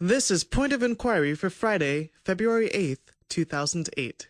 This is Point of Inquiry for Friday, February 8th, 2008.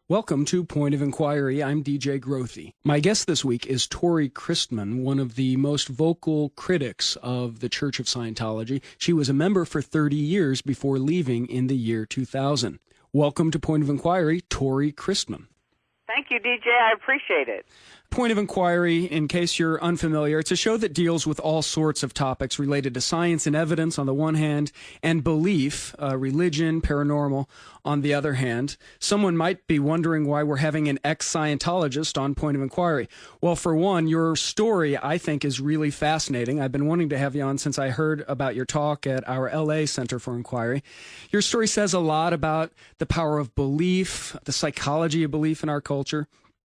Welcome to Point of Inquiry. I'm DJ Grothe. My guest this week is Tory Christman, one of the most vocal critics of the Church of Scientology. She was a member for 30 years before leaving in the year 2000. Welcome to Point of Inquiry, Tory Christman. Thank you, DJ. I appreciate it. Point of Inquiry, in case you're unfamiliar, it's a show that deals with all sorts of topics related to science and evidence on the one hand, and belief, religion, paranormal on the other hand. Someone might be wondering why we're having an ex-Scientologist on Point of Inquiry. Well, for one, your story, I think, is really fascinating. I've been wanting to have you on since I heard about your talk at our LA Center for Inquiry. Your story says a lot about the power of belief, the psychology of belief in our culture.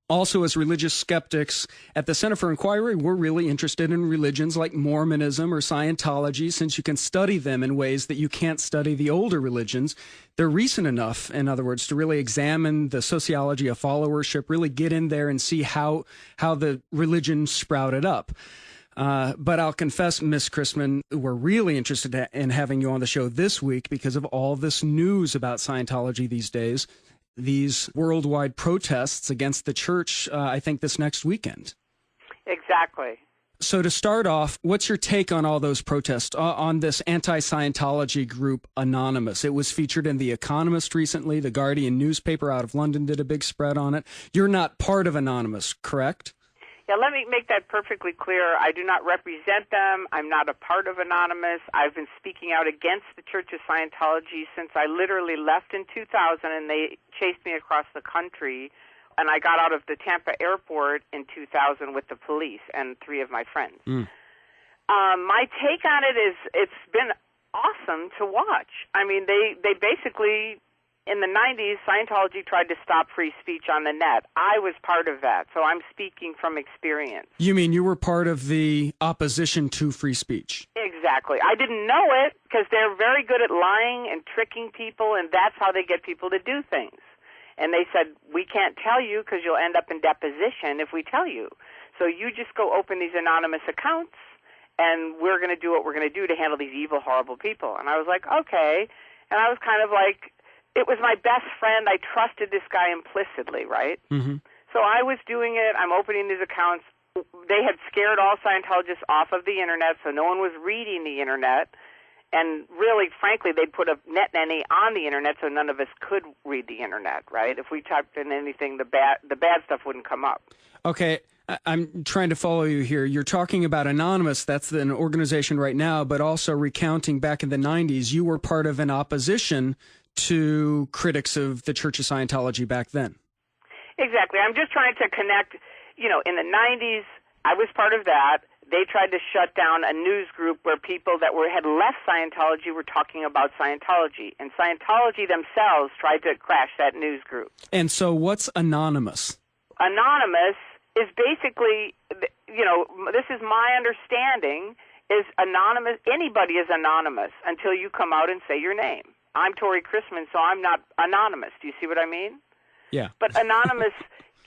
Also, as religious skeptics at the Center for Inquiry, we're really interested in religions like Mormonism or Scientology, since you can study them in ways that you can't study the older religions. They're recent enough, in other words, to really examine the sociology of followership, really get in there and see how the religion sprouted up. But I'll confess, Miss Christman, we're really interested in having you on the show this week because of all this news about Scientology these days. These worldwide protests against the church, I think, this next weekend. Exactly. So to start off, what's your take on all those protests, on this anti-Scientology group Anonymous? It was featured in The Economist recently. The Guardian newspaper out of London did a big spread on it. You're not part of Anonymous, correct? Yeah, let me make that perfectly clear. I do not represent them. I'm not a part of Anonymous. I've been speaking out against the Church of Scientology since I literally left in 2000, and they chased me across the country. And I got out of the Tampa airport in 2000 with the police and 3 of my friends. My take on it is it's been awesome to watch. I mean, they basically... In the 90s, Scientology tried to stop free speech on the net. I was part of that, so I'm speaking from experience. You mean you were part of the opposition to free speech? Exactly. I didn't know it because they're very good at lying and tricking people, and that's how they get people to do things. And they said, we can't tell you because you'll end up in deposition if we tell you. So you just go open these anonymous accounts, and we're going to do what we're going to do to handle these evil, horrible people. And I was like, okay. And I was kind of like... It was my best friend. I trusted this guy implicitly, right? Mm-hmm. So I was doing it. I'm opening these accounts. They had scared all Scientologists off of the Internet, so no one was reading the Internet. And really, frankly, they'd put a net nanny on the Internet so none of us could read the Internet, right? If we typed in anything, the bad stuff wouldn't come up. Okay. I'm trying to follow you here. You're talking about Anonymous. That's an organization right now, but also recounting back in the 90s, you were part of an opposition to critics of the Church of Scientology back then. Exactly. I'm just trying to connect, in the 90s, I was part of that. They tried to shut down a news group where people that had left Scientology were talking about Scientology. And Scientology themselves tried to crash that news group. And so what's Anonymous? Anonymous is basically, this is my understanding, is anonymous. Anybody is anonymous until you come out and say your name. I'm Tory Christman, so I'm not anonymous. Do you see what I mean? Yeah. But anonymous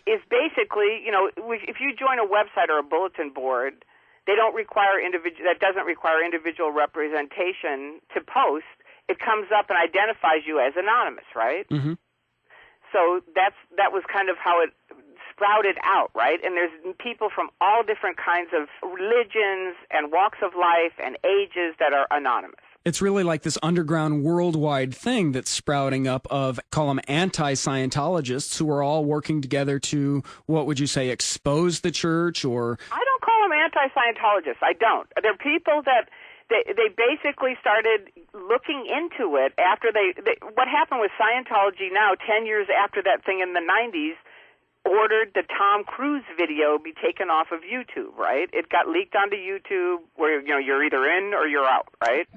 is basically, if you join a website or a bulletin board, that doesn't require individual representation to post. It comes up and identifies you as anonymous, right? Mm-hmm. So that was kind of how it sprouted out, right? And there's people from all different kinds of religions and walks of life and ages that are anonymous. It's really like this underground worldwide thing that's sprouting up of, call them anti-Scientologists, who are all working together to, what would you say, expose the church or... I don't call them anti-Scientologists. I don't. They're people that they basically started looking into it after what happened with Scientology now, 10 years after that thing in the 90s, ordered the Tom Cruise video be taken off of YouTube, right? It got leaked onto YouTube where, you're either in or you're out, right?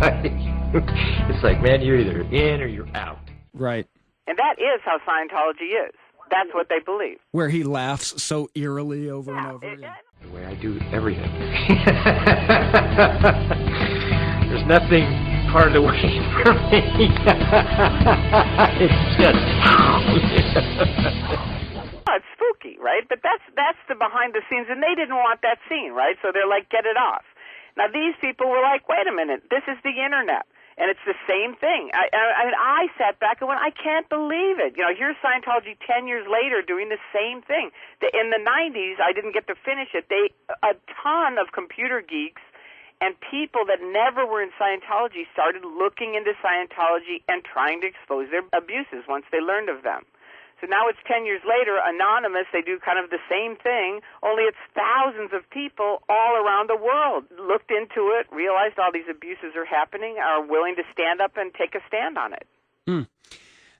Right. It's like, man, you're either in or you're out. Right. And that is how Scientology is. That's what they believe. Where he laughs so eerily over and over. The way I do everything. There's nothing part of the way for me. It's just... It's spooky, right? But that's the behind the scenes, and they didn't want that scene, right? So they're like, get it off. Now, these people were like, wait a minute, this is the Internet. And it's the same thing. I sat back and went, I can't believe it. Here's Scientology 10 years later doing the same thing. In the 90s, I didn't get to finish it. A ton of computer geeks and people that never were in Scientology started looking into Scientology and trying to expose their abuses once they learned of them. So now it's 10 years later, anonymous, they do kind of the same thing, only it's thousands of people all around the world looked into it, realized all these abuses are happening, are willing to stand up and take a stand on it.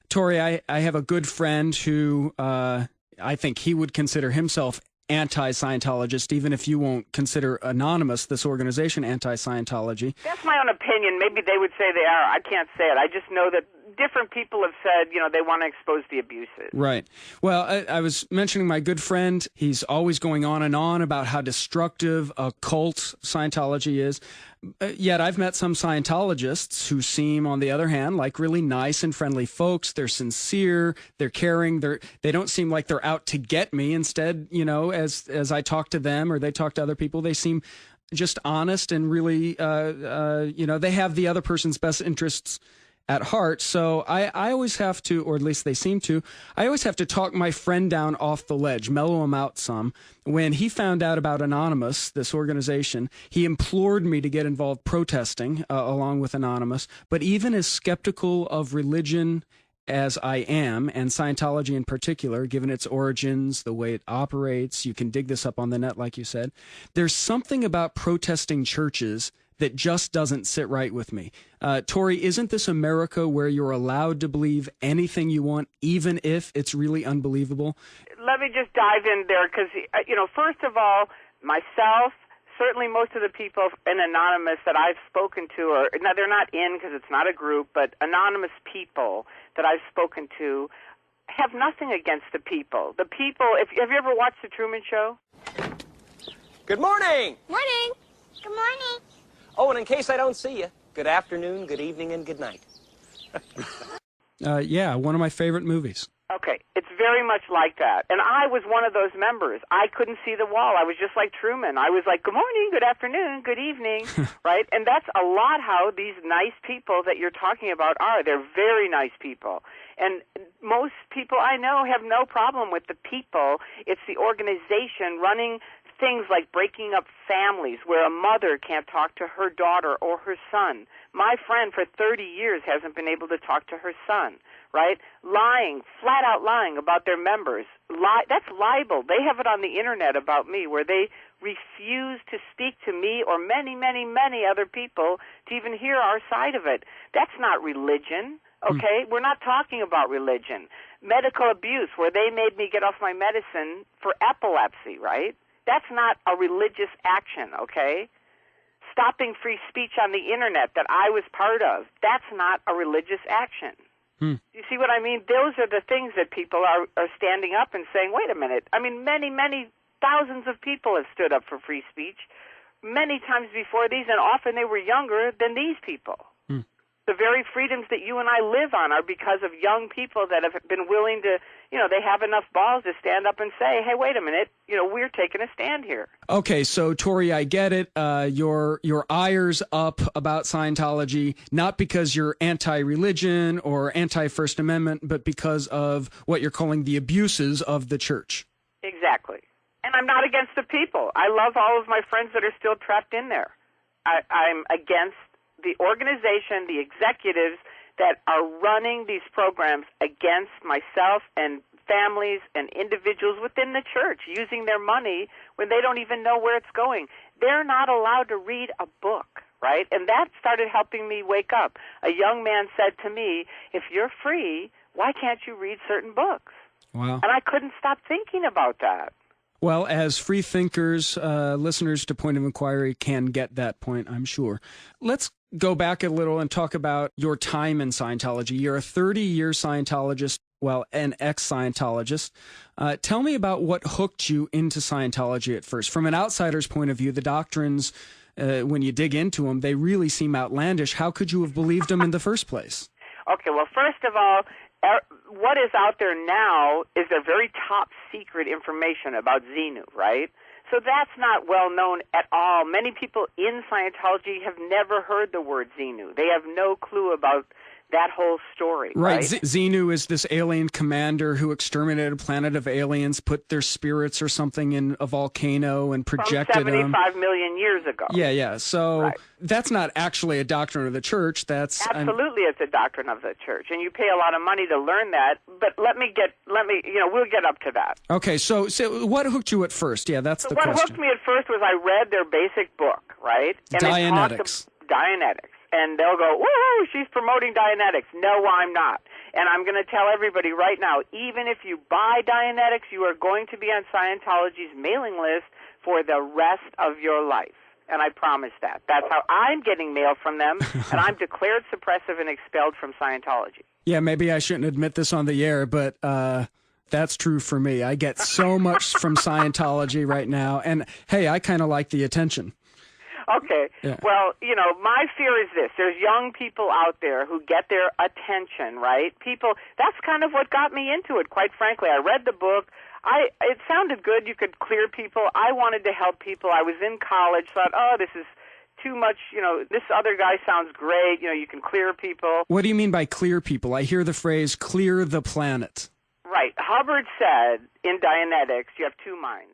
Tory, I have a good friend who I think he would consider himself anti-Scientologist, even if you won't consider Anonymous, this organization, anti-Scientology. That's my own opinion. Maybe they would say they are. I can't say it. I just know that different people have said, they want to expose the abuses. Right. Well, I was mentioning my good friend. He's always going on and on about how destructive a cult Scientology is. Yet I've met some Scientologists who seem, on the other hand, like really nice and friendly folks. They're sincere. They're caring. They don't seem like they're out to get me. Instead, as I talk to them or they talk to other people, they seem just honest and really, they have the other person's best interests at heart. So I always have to, or at least they seem to, I always have to talk my friend down off the ledge, mellow him out some. When he found out about Anonymous, this organization, he implored me to get involved protesting along with Anonymous. But even as skeptical of religion as I am, and Scientology in particular, given its origins, the way it operates, you can dig this up on the net, like you said, there's something about protesting churches that just doesn't sit right with me. Tory, isn't this America where you're allowed to believe anything you want, even if it's really unbelievable? Let me just dive in there because, first of all, myself, certainly most of the people in Anonymous that I've spoken to, now they're not in because it's not a group, but anonymous people that I've spoken to have nothing against the people. The people, have you ever watched The Truman Show? Good morning! Morning! Good morning! Oh, and in case I don't see you, good afternoon, good evening, and good night. Yeah, one of my favorite movies. Okay, it's very much like that. And I was one of those members. I couldn't see the wall. I was just like Truman. I was like, good morning, good afternoon, good evening, right? And that's a lot how these nice people that you're talking about are. They're very nice people. And most people I know have no problem with the people. It's the organization running things like breaking up families where a mother can't talk to her daughter or her son. My friend for 30 years hasn't been able to talk to her son, right? Lying, flat out lying about their members. That's libel. They have it on the Internet about me where they refuse to speak to me or many, many, many other people to even hear our side of it. That's not religion, okay? We're not talking about religion. Medical abuse where they made me get off my medicine for epilepsy, right? That's not a religious action, okay? Stopping free speech on the Internet that I was part of, that's not a religious action. You see what I mean? Those are the things that people are standing up and saying, wait a minute. I mean, many, many thousands of people have stood up for free speech many times before these, and often they were younger than these people. The very freedoms that you and I live on are because of young people that have been willing to, they have enough balls to stand up and say, hey, wait a minute, we're taking a stand here. Okay, so Tory, I get it. Your ire's up about Scientology, not because you're anti-religion or anti-First Amendment, but because of what you're calling the abuses of the church. Exactly. And I'm not against the people. I love all of my friends that are still trapped in there. I'm against the organization, the executives that are running these programs against myself and families and individuals within the church using their money when they don't even know where it's going. They're not allowed to read a book, right? And that started helping me wake up. A young man said to me, if you're free, why can't you read certain books? Wow. And I couldn't stop thinking about that. Well, as free thinkers, listeners to Point of Inquiry can get that point, I'm sure. Let's go back a little and talk about your time in Scientology. You're a 30-year Scientologist, well, an ex-Scientologist. Tell me about what hooked you into Scientology at first. From an outsider's point of view, the doctrines, when you dig into them, they really seem outlandish. How could you have believed them in the first place? Okay, well, first of all, what is out there now is their very top secret information about Xenu, right? So that's not well known at all. Many people in Scientology have never heard the word Xenu. They have no clue about that whole story. Right. Xenu is this alien commander who exterminated a planet of aliens, put their spirits or something in a volcano and projected From them. 75 million years ago. Yeah. So that's not actually a doctrine of the church. That's absolutely it's a doctrine of the church, and you pay a lot of money to learn that. But we'll get up to that. Okay. So what hooked you at first? Yeah, that's the question. What hooked me at first was I read their basic book, right? And Dianetics. Dianetics. And they'll go, woo, she's promoting Dianetics. No, I'm not. And I'm going to tell everybody right now, even if you buy Dianetics, you are going to be on Scientology's mailing list for the rest of your life. And I promise that. That's how I'm getting mail from them, and I'm declared suppressive and expelled from Scientology. Yeah, maybe I shouldn't admit this on the air, but that's true for me. I get so much from Scientology right now. And, hey, I kind of like the attention. Okay. Yeah. Well, my fear is this. There's young people out there who get their attention, right? That's kind of what got me into it, quite frankly. I read the book. It sounded good. You could clear people. I wanted to help people. I was in college, thought, this is too much, this other guy sounds great. You can clear people. What do you mean by clear people? I hear the phrase clear the planet. Right. Hubbard said in Dianetics, you have two minds.